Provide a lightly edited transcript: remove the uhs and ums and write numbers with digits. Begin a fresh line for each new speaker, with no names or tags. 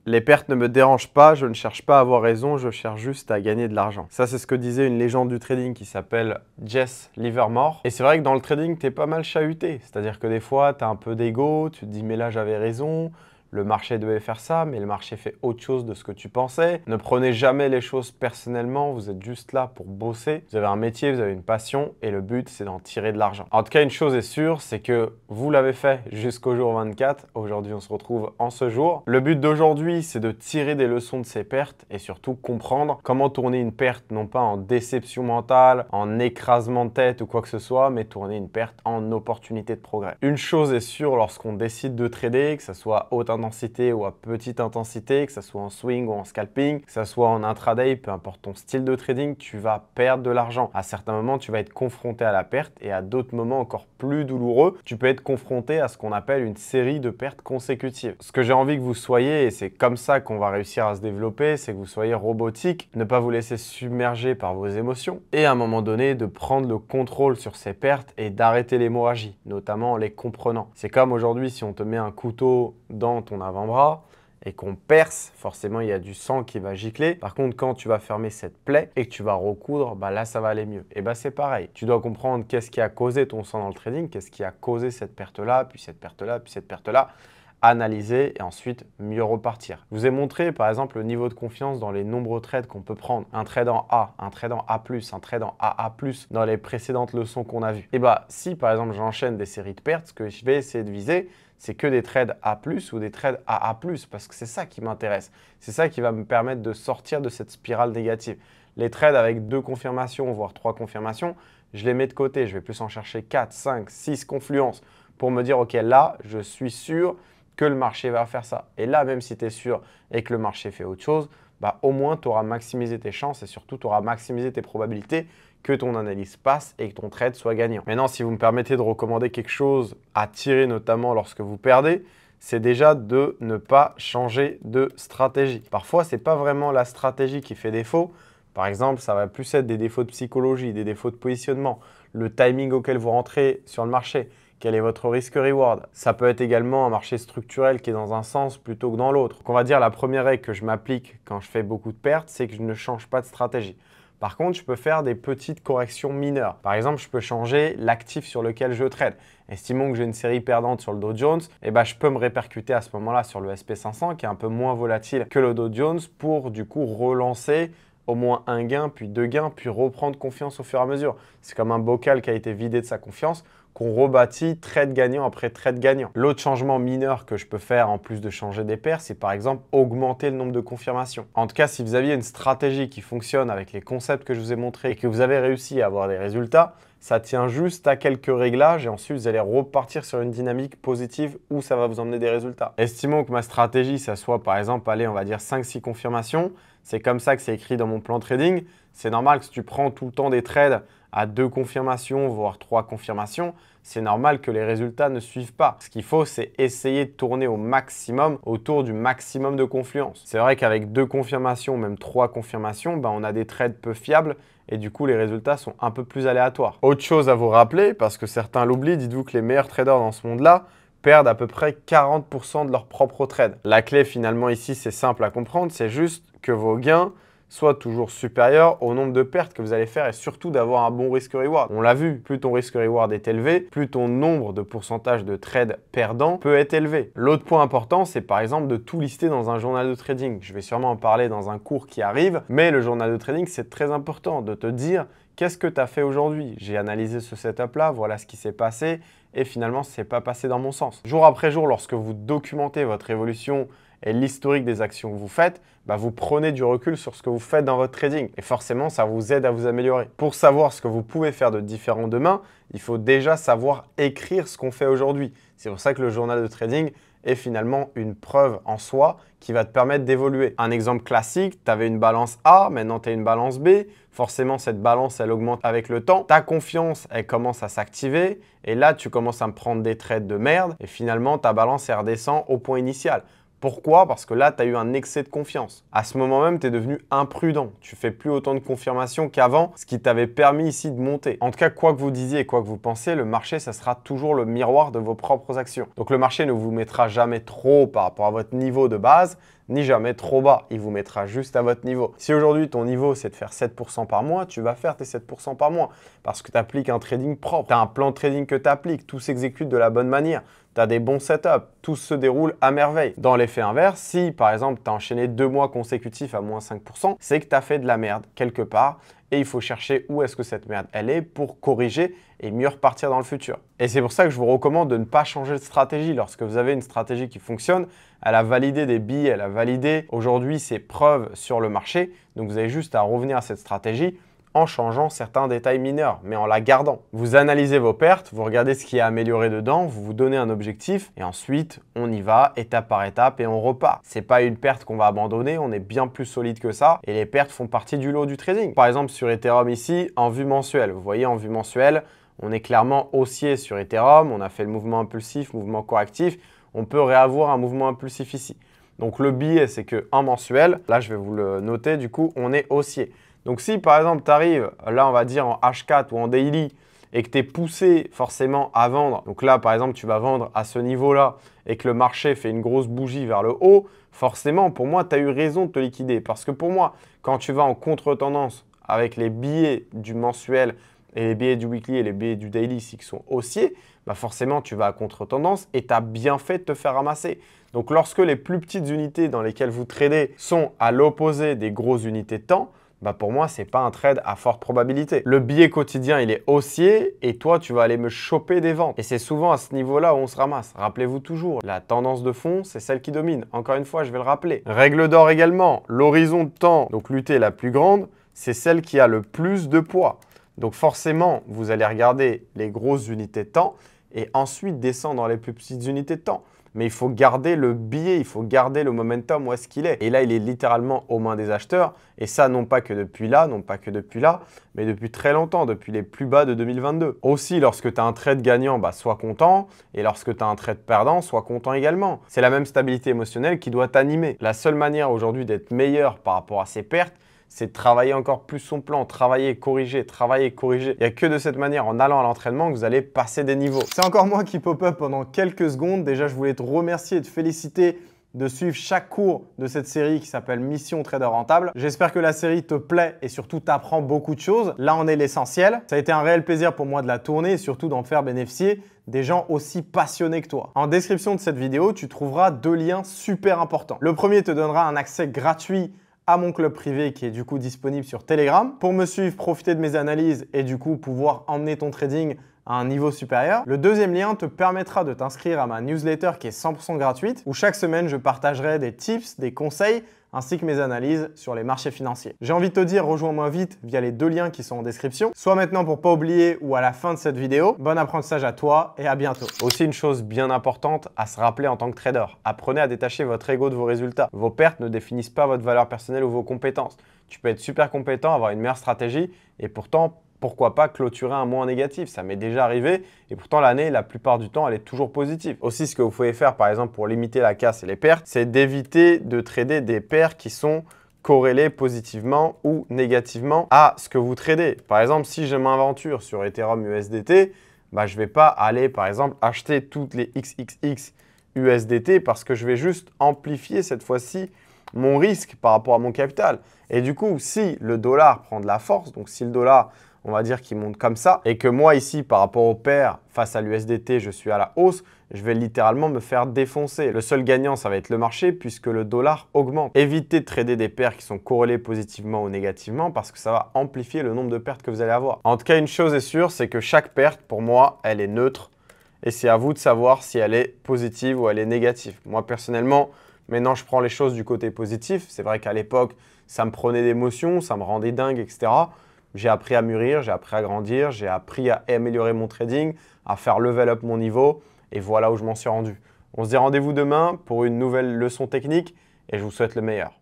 Les pertes ne me dérangent pas, je ne cherche pas à avoir raison, je cherche juste à gagner de l'argent. Ça, c'est ce que disait une légende du trading qui s'appelle Jesse Livermore. Et c'est vrai que dans le trading, t'es pas mal chahuté. C'est-à-dire que des fois, tu as un peu d'ego, tu te dis « mais là, j'avais raison ». Le marché devait faire ça, mais le marché fait autre chose de ce que tu pensais. Ne prenez jamais les choses personnellement, vous êtes juste là pour bosser. Vous avez un métier, vous avez une passion et le but, c'est d'en tirer de l'argent. En tout cas, une chose est sûre, c'est que vous l'avez fait jusqu'au jour 24. Aujourd'hui, on se retrouve en ce jour. Le but d'aujourd'hui, c'est de tirer des leçons de ces pertes et surtout comprendre comment tourner une perte, non pas en déception mentale, en écrasement de tête ou quoi que ce soit, mais tourner une perte en opportunité de progrès. Une chose est sûre lorsqu'on décide de trader, que ce soit haute intensité ou à petite intensité, que ce soit en swing ou en scalping, que ce soit en intraday, peu importe ton style de trading, tu vas perdre de l'argent. À certains moments, tu vas être confronté à la perte et à d'autres moments encore plus douloureux, tu peux être confronté à ce qu'on appelle une série de pertes consécutives. Ce que j'ai envie que vous soyez, et c'est comme ça qu'on va réussir à se développer, c'est que vous soyez robotique, ne pas vous laisser submerger par vos émotions et à un moment donné de prendre le contrôle sur ces pertes et d'arrêter l'hémorragie, notamment en les comprenant. C'est comme aujourd'hui si on te met un couteau dans ton avant-bras et qu'on perce, forcément il y a du sang qui va gicler. Par contre, quand tu vas fermer cette plaie et que tu vas recoudre, bah là ça va aller mieux. Et bah c'est pareil. Tu dois comprendre qu'est-ce qui a causé ton sang dans le trading, qu'est-ce qui a causé cette perte-là, puis cette perte-là, puis cette perte-là. Analyser et ensuite mieux repartir. Je vous ai montré par exemple le niveau de confiance dans les nombreux trades qu'on peut prendre. Un trade en A, un trade en A+, un trade en AA+, dans les précédentes leçons qu'on a vues. Et bah si par exemple j'enchaîne des séries de pertes, ce que je vais essayer de viser, c'est que des trades A+, ou des trades AA+, parce que c'est ça qui m'intéresse. C'est ça qui va me permettre de sortir de cette spirale négative. Les trades avec 2 confirmations, voire 3 confirmations, je les mets de côté. Je vais plus en chercher 4, 5, 6 confluences pour me dire, OK, là, je suis sûr que le marché va faire ça. Et là, même si tu es sûr et que le marché fait autre chose, bah, au moins, tu auras maximisé tes chances et surtout, tu auras maximisé tes probabilités que ton analyse passe et que ton trade soit gagnant. Maintenant, si vous me permettez de recommander quelque chose à tirer, notamment lorsque vous perdez, c'est déjà de ne pas changer de stratégie. Parfois, ce n'est pas vraiment la stratégie qui fait défaut. Par exemple, ça va plus être des défauts de psychologie, des défauts de positionnement, le timing auquel vous rentrez sur le marché. Quel est votre risque-reward? Ça peut être également un marché structurel qui est dans un sens plutôt que dans l'autre. Donc on va dire la première règle que je m'applique quand je fais beaucoup de pertes, c'est que je ne change pas de stratégie. Par contre, je peux faire des petites corrections mineures. Par exemple, je peux changer l'actif sur lequel je trade. Estimons que j'ai une série perdante sur le Dow Jones, et je peux me répercuter à ce moment-là sur le SP500 qui est un peu moins volatile que le Dow Jones pour du coup relancer au moins un gain, puis 2 gains, puis reprendre confiance au fur et à mesure. C'est comme un bocal qui a été vidé de sa confiance, qu'on rebâtit trade gagnant après trade gagnant. L'autre changement mineur que je peux faire en plus de changer des paires, c'est par exemple augmenter le nombre de confirmations. En tout cas, si vous aviez une stratégie qui fonctionne avec les concepts que je vous ai montrés et que vous avez réussi à avoir des résultats, ça tient juste à quelques réglages et ensuite vous allez repartir sur une dynamique positive où ça va vous emmener des résultats. Estimons que ma stratégie, ça soit par exemple, allez, on va dire 5-6 confirmations. C'est comme ça que c'est écrit dans mon plan trading. C'est normal que si tu prends tout le temps des trades à 2 confirmations, voire 3 confirmations, c'est normal que les résultats ne suivent pas. Ce qu'il faut, c'est essayer de tourner au maximum autour du maximum de confluence. C'est vrai qu'avec 2 confirmations, même 3 confirmations, on a des trades peu fiables et du coup, les résultats sont un peu plus aléatoires. Autre chose à vous rappeler, parce que certains l'oublient, dites-vous que les meilleurs traders dans ce monde-là perdent à peu près 40% de leurs propres trades. La clé finalement ici, c'est simple à comprendre, c'est juste que vos gains soient toujours supérieurs au nombre de pertes que vous allez faire et surtout d'avoir un bon risque-reward. On l'a vu, plus ton risque-reward est élevé, plus ton nombre de pourcentage de trades perdants peut être élevé. L'autre point important, c'est par exemple de tout lister dans un journal de trading. Je vais sûrement en parler dans un cours qui arrive, mais le journal de trading, c'est très important de te dire qu'est-ce que tu as fait aujourd'hui? J'ai analysé ce setup-là, voilà ce qui s'est passé et finalement, ce n'est pas passé dans mon sens. Jour après jour, lorsque vous documentez votre évolution et l'historique des actions que vous faites, vous prenez du recul sur ce que vous faites dans votre trading. Et forcément, ça vous aide à vous améliorer. Pour savoir ce que vous pouvez faire de différent demain, il faut déjà savoir écrire ce qu'on fait aujourd'hui. C'est pour ça que le journal de trading est finalement une preuve en soi qui va te permettre d'évoluer. Un exemple classique, tu avais une balance A, maintenant tu as une balance B. Forcément, cette balance, elle augmente avec le temps. Ta confiance, elle commence à s'activer. Et là, tu commences à me prendre des trades de merde. Et finalement, ta balance, elle redescend au point initial. Pourquoi? Parce que là, tu as eu un excès de confiance. À ce moment même, tu es devenu imprudent. Tu fais plus autant de confirmations qu'avant, ce qui t'avait permis ici de monter. En tout cas, quoi que vous disiez et quoi que vous pensiez, le marché, ça sera toujours le miroir de vos propres actions. Donc, le marché ne vous mettra jamais trop par rapport à votre niveau de base, ni jamais trop bas. Il vous mettra juste à votre niveau. Si aujourd'hui, ton niveau, c'est de faire 7% par mois, tu vas faire tes 7% par mois parce que tu appliques un trading propre. Tu as un plan de trading que tu appliques. Tout s'exécute de la bonne manière. Tu as des bons setups. Tout se déroule à merveille. Dans l'effet inverse, si par exemple, tu as enchaîné 2 mois consécutifs à moins 5%, c'est que tu as fait de la merde quelque part et il faut chercher où est-ce que cette merde elle est pour corriger et mieux repartir dans le futur. Et c'est pour ça que je vous recommande de ne pas changer de stratégie. Lorsque vous avez une stratégie qui fonctionne, elle a validé des billets, elle a validé aujourd'hui ses preuves sur le marché. Donc vous avez juste à revenir à cette stratégie en changeant certains détails mineurs, mais en la gardant. Vous analysez vos pertes, vous regardez ce qui est amélioré dedans, vous vous donnez un objectif et ensuite on y va étape par étape et on repart. C'est pas une perte qu'on va abandonner, on est bien plus solide que ça et les pertes font partie du lot du trading. Par exemple sur Ethereum ici, en vue mensuelle, vous voyez en vue mensuelle, on est clairement haussier sur Ethereum, on a fait le mouvement impulsif, mouvement correctif, on peut réavoir un mouvement impulsif ici. Donc le biais c'est qu'en mensuel, là je vais vous le noter, du coup on est haussier. Donc si par exemple tu arrives, là on va dire en H4 ou en daily et que tu es poussé forcément à vendre, donc là par exemple tu vas vendre à ce niveau-là et que le marché fait une grosse bougie vers le haut, forcément pour moi tu as eu raison de te liquider. Parce que pour moi, quand tu vas en contre-tendance avec les billets du mensuel et les billets du weekly et les billets du daily ici qui sont haussiers, bah forcément tu vas à contre-tendance et tu as bien fait de te faire ramasser. Donc lorsque les plus petites unités dans lesquelles vous tradez sont à l'opposé des grosses unités de temps, bah pour moi, ce n'est pas un trade à forte probabilité. Le billet quotidien, il est haussier et toi, tu vas aller me choper des ventes. Et c'est souvent à ce niveau-là où on se ramasse. Rappelez-vous toujours, la tendance de fond, c'est celle qui domine. Encore une fois, je vais le rappeler. Règle d'or également, l'horizon de temps, donc l'UT la plus grande, c'est celle qui a le plus de poids. Donc forcément, vous allez regarder les grosses unités de temps et ensuite descendre dans les plus petites unités de temps. Mais il faut garder le billet, il faut garder le momentum où est-ce qu'il est. Et là, il est littéralement aux mains des acheteurs. Et ça, non pas que depuis là, mais depuis très longtemps, depuis les plus bas de 2022. Aussi, lorsque tu as un trade gagnant, bah, sois content. Et lorsque tu as un trade perdant, sois content également. C'est la même stabilité émotionnelle qui doit t'animer. La seule manière aujourd'hui d'être meilleur par rapport à ses pertes, c'est de travailler encore plus son plan, travailler, corriger, travailler, corriger. Il n'y a que de cette manière, en allant à l'entraînement, que vous allez passer des niveaux. C'est encore moi qui pop-up pendant quelques secondes. Déjà, je voulais te remercier et te féliciter de suivre chaque cours de cette série qui s'appelle Mission Trader Rentable. J'espère que la série te plaît et surtout t'apprend beaucoup de choses. Là, on est l'essentiel. Ça a été un réel plaisir pour moi de la tourner et surtout d'en faire bénéficier des gens aussi passionnés que toi. En description de cette vidéo, tu trouveras 2 liens super importants. Le premier te donnera un accès gratuit à mon club privé qui est du coup disponible sur Telegram pour me suivre, profiter de mes analyses et du coup pouvoir emmener ton trading à un niveau supérieur. Le deuxième lien te permettra de t'inscrire à ma newsletter qui est 100% gratuite où chaque semaine je partagerai des tips, des conseils ainsi que mes analyses sur les marchés financiers. J'ai envie de te dire, rejoins-moi vite via les 2 liens qui sont en description, soit maintenant pour pas oublier ou à la fin de cette vidéo. Bon apprentissage à toi et à bientôt. Aussi une chose bien importante à se rappeler en tant que trader, apprenez à détacher votre ego de vos résultats. Vos pertes ne définissent pas votre valeur personnelle ou vos compétences. Tu peux être super compétent, avoir une meilleure stratégie et pourtant pourquoi pas clôturer un mois en négatif? Ça m'est déjà arrivé et pourtant l'année, la plupart du temps, elle est toujours positive. Aussi, ce que vous pouvez faire par exemple pour limiter la casse et les pertes, c'est d'éviter de trader des paires qui sont corrélées positivement ou négativement à ce que vous tradez. Par exemple, si je m'aventure sur Ethereum USDT, bah, je ne vais pas aller par exemple acheter toutes les XXX USDT parce que je vais juste amplifier cette fois-ci mon risque par rapport à mon capital. Et du coup, si le dollar prend de la force, donc si le dollar on va dire qu'il monte comme ça, et que moi ici, par rapport au pair, face à l'USDT, je suis à la hausse, je vais littéralement me faire défoncer. Le seul gagnant, ça va être le marché puisque le dollar augmente. Évitez de trader des paires qui sont corrélées positivement ou négativement parce que ça va amplifier le nombre de pertes que vous allez avoir. En tout cas, une chose est sûre, c'est que chaque perte, pour moi, elle est neutre et c'est à vous de savoir si elle est positive ou elle est négative. Moi, personnellement, maintenant, je prends les choses du côté positif. C'est vrai qu'à l'époque, ça me prenait d'émotions, ça me rendait dingue, etc. J'ai appris à mûrir, j'ai appris à grandir, j'ai appris à améliorer mon trading, à faire level up mon niveau et voilà où je m'en suis rendu. On se dit rendez-vous demain pour une nouvelle leçon technique et je vous souhaite le meilleur.